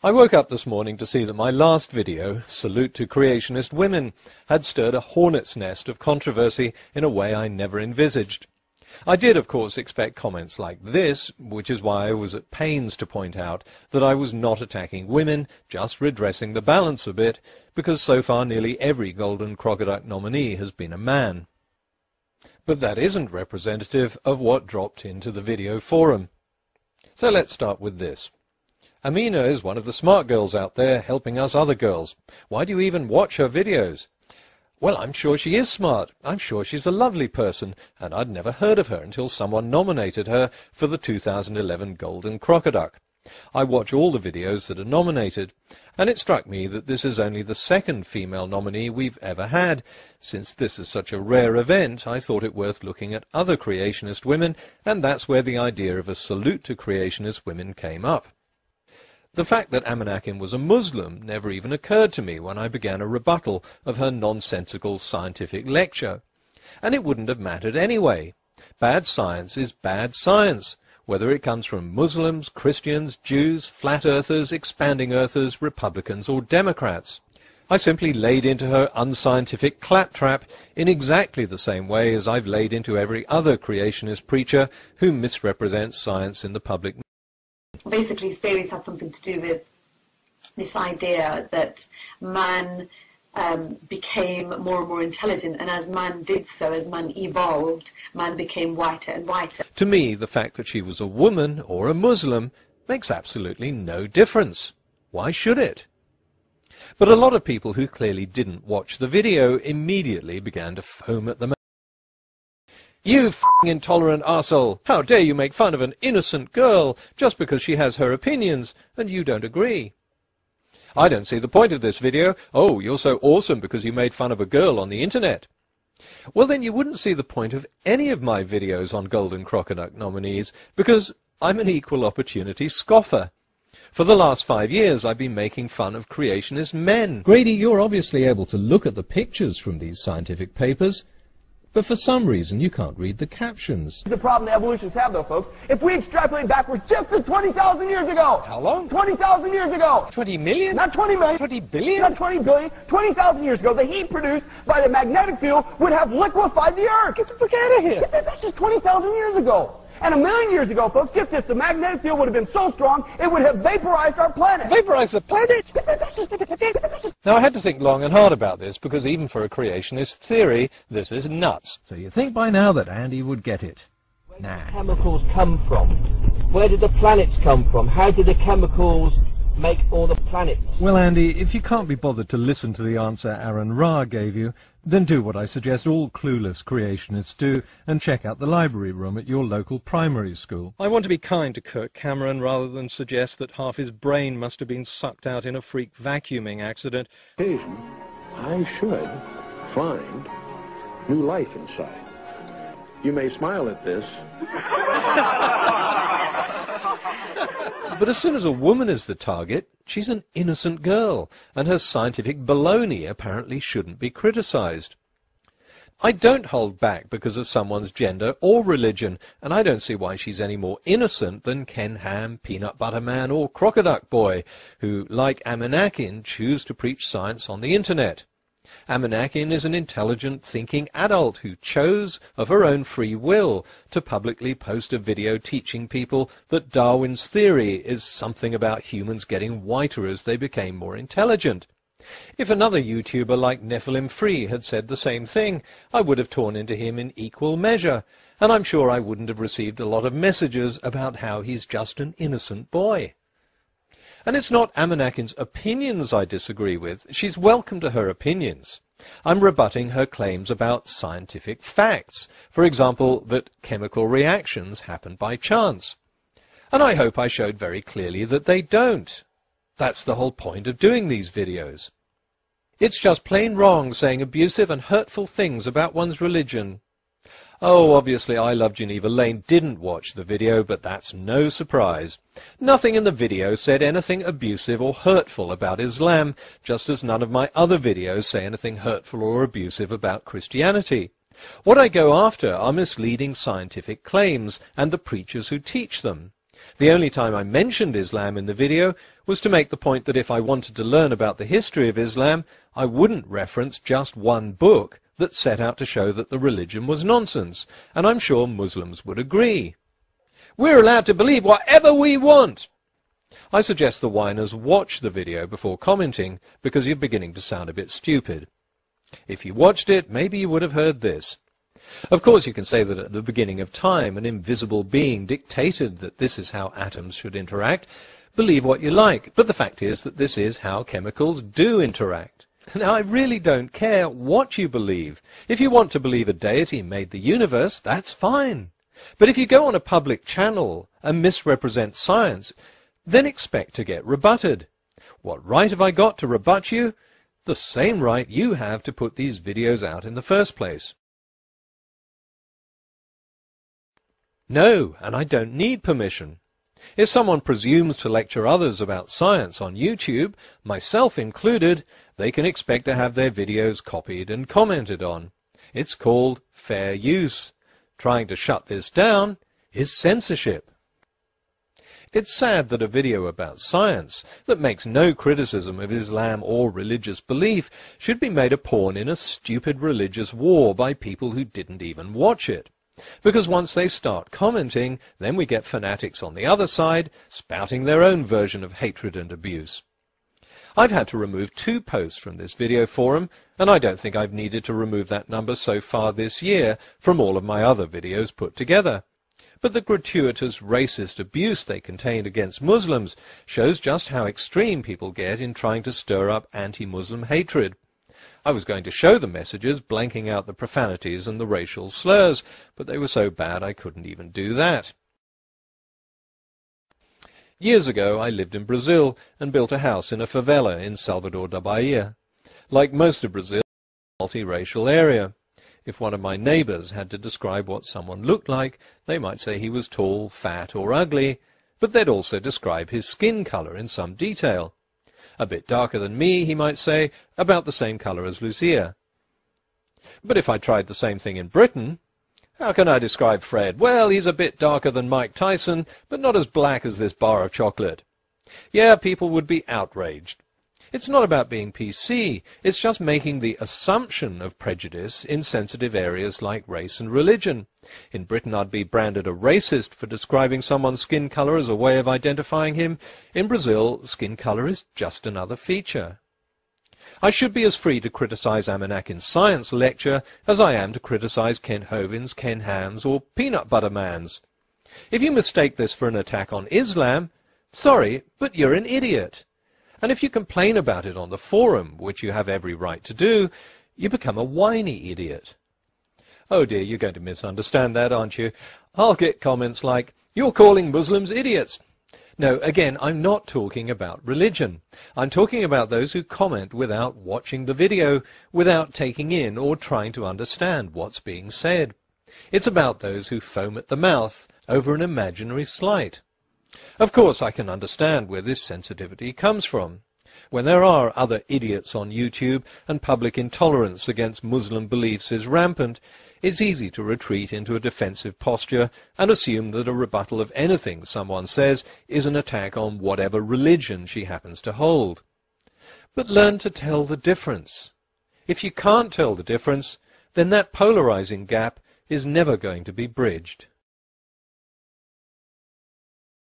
I woke up this morning to see that my last video, Salute to Creationist Women, had stirred a hornet's nest of controversy in a way I never envisaged. I did, of course, expect comments like this, which is why I was at pains to point out that I was not attacking women, just redressing the balance a bit, because so far nearly every Golden Crocoduck nominee has been a man. But that isn't representative of what dropped into the video forum. So let's start with this. Amina is one of the smart girls out there helping us other girls. Why do you even watch her videos? Well, I'm sure she is smart. I'm sure she's a lovely person, and I'd never heard of her until someone nominated her for the 2011 Golden Crocoduck. I watch all the videos that are nominated, and it struck me that this is only the second female nominee we've ever had. Since this is such a rare event, I thought it worth looking at other creationist women, and that's where the idea of a salute to creationist women came up. The fact that Amanakin was a Muslim never even occurred to me when I began a rebuttal of her nonsensical scientific lecture. And it wouldn't have mattered anyway. Bad science is bad science, whether it comes from Muslims, Christians, Jews, flat earthers, expanding earthers, Republicans or Democrats. I simply laid into her unscientific claptrap in exactly the same way as I've laid into every other creationist preacher who misrepresents science in the public. Basically, his theories had something to do with this idea that man became more and more intelligent, and as man did so, as man evolved, man became whiter and whiter. To me, the fact that she was a woman or a Muslim makes absolutely no difference. Why should it? But a lot of people who clearly didn't watch the video immediately began to foam at the mouth. You f***ing intolerant arsehole! How dare you make fun of an innocent girl just because she has her opinions and you don't agree? I don't see the point of this video. Oh, you're so awesome because you made fun of a girl on the internet. Well, then you wouldn't see the point of any of my videos on Golden Crocoduck nominees because I'm an equal opportunity scoffer. For the last 5 years I've been making fun of creationist men. Grady, you're obviously able to look at the pictures from these scientific papers, but for some reason you can't read the captions. The problem the evolutionists have, though, folks, if we extrapolate backwards just to 20,000 years ago. How long? 20,000 years ago. 20 million? Not 20 million. 20 billion? Not 20 billion. 20,000 years ago, the heat produced by the magnetic field would have liquefied the Earth. Get the fuck out of here. That's just 20,000 years ago. And 1 million years ago, folks, get this, the magnetic field would have been so strong, it would have vaporized our planet. Vaporize the planet? Now, I had to think long and hard about this, because even for a creationist theory, this is nuts. So you think by now that Andy would get it? Nah. Where did the chemicals come from? Where did the planets come from? How did the chemicals make all the planets? Well, Andy, if you can't be bothered to listen to the answer Aaron Ra gave you, then do what I suggest all clueless creationists do and check out the library room at your local primary school. I want to be kind to Kirk Cameron rather than suggest that half his brain must have been sucked out in a freak vacuuming accident. Occasion, I should find new life inside. You may smile at this. But as soon as a woman is the target, she's an innocent girl, and her scientific baloney apparently shouldn't be criticized. I don't hold back because of someone's gender or religion, and I don't see why she's any more innocent than Ken Ham, Peanut Butter Man, or Crocoduck Boy, who, like Amanakin, choose to preach science on the internet. Amanakin is an intelligent, thinking adult who chose, of her own free will, to publicly post a video teaching people that Darwin's theory is something about humans getting whiter as they became more intelligent. If another YouTuber like Nephilim Free had said the same thing, I would have torn into him in equal measure, and I'm sure I wouldn't have received a lot of messages about how he's just an innocent boy. And it's not Amanakin's opinions I disagree with. She's welcome to her opinions. I'm rebutting her claims about scientific facts. For example, that chemical reactions happen by chance. And I hope I showed very clearly that they don't. That's the whole point of doing these videos. It's just plain wrong saying abusive and hurtful things about one's religion. Oh, obviously I Love Geneva Lane didn't watch the video, but that's no surprise. Nothing in the video said anything abusive or hurtful about Islam, just as none of my other videos say anything hurtful or abusive about Christianity. What I go after are misleading scientific claims and the preachers who teach them. The only time I mentioned Islam in the video was to make the point that if I wanted to learn about the history of Islam, I wouldn't reference just one book that set out to show that the religion was nonsense, and I'm sure Muslims would agree. We're allowed to believe whatever we want. I suggest the whiners watch the video before commenting, because you're beginning to sound a bit stupid. If you watched it, maybe you would have heard this. Of course, you can say that at the beginning of time, an invisible being dictated that this is how atoms should interact. Believe what you like, but the fact is that this is how chemicals do interact. Now, I really don't care what you believe. If you want to believe a deity made the universe, that's fine. But if you go on a public channel and misrepresent science, then expect to get rebutted. What right have I got to rebut you? The same right you have to put these videos out in the first place. No, and I don't need permission. If someone presumes to lecture others about science on YouTube, myself included, they can expect to have their videos copied and commented on. It's called fair use. Trying to shut this down is censorship. It's sad that a video about science that makes no criticism of Islam or religious belief should be made a pawn in a stupid religious war by people who didn't even watch it. Because once they start commenting, then we get fanatics on the other side spouting their own version of hatred and abuse. I've had to remove 2 posts from this video forum, and I don't think I've needed to remove that number so far this year from all of my other videos put together. But the gratuitous racist abuse they contained against Muslims shows just how extreme people get in trying to stir up anti-Muslim hatred. I was going to show the messages blanking out the profanities and the racial slurs, but they were so bad I couldn't even do that. Years ago I lived in Brazil and built a house in a favela in Salvador da Bahia. Like most of Brazil, it's a multiracial area. If one of my neighbours had to describe what someone looked like, they might say he was tall, fat or ugly, but they'd also describe his skin colour in some detail. A bit darker than me, he might say, about the same colour as Lucia. But if I tried the same thing in Britain, how can I describe Fred? Well, he's a bit darker than Mike Tyson, but not as black as this bar of chocolate. Yeah, people would be outraged. It's not about being PC, it's just making the assumption of prejudice in sensitive areas like race and religion. In Britain I'd be branded a racist for describing someone's skin colour as a way of identifying him. In Brazil, skin colour is just another feature. I should be as free to criticise Amanak's science lecture as I am to criticise Ken Hovind's, Ken Ham's or Peanut Butter Man's. If you mistake this for an attack on Islam, sorry, but you're an idiot. And if you complain about it on the forum, which you have every right to do, you become a whiny idiot. Oh dear, you're going to misunderstand that, aren't you? I'll get comments like, "You're calling Muslims idiots." No, again, I'm not talking about religion. I'm talking about those who comment without watching the video, without taking in or trying to understand what's being said. It's about those who foam at the mouth over an imaginary slight. Of course, I can understand where this sensitivity comes from. When there are other idiots on YouTube and public intolerance against Muslim beliefs is rampant, it's easy to retreat into a defensive posture and assume that a rebuttal of anything someone says is an attack on whatever religion she happens to hold. But learn to tell the difference. If you can't tell the difference, then that polarizing gap is never going to be bridged.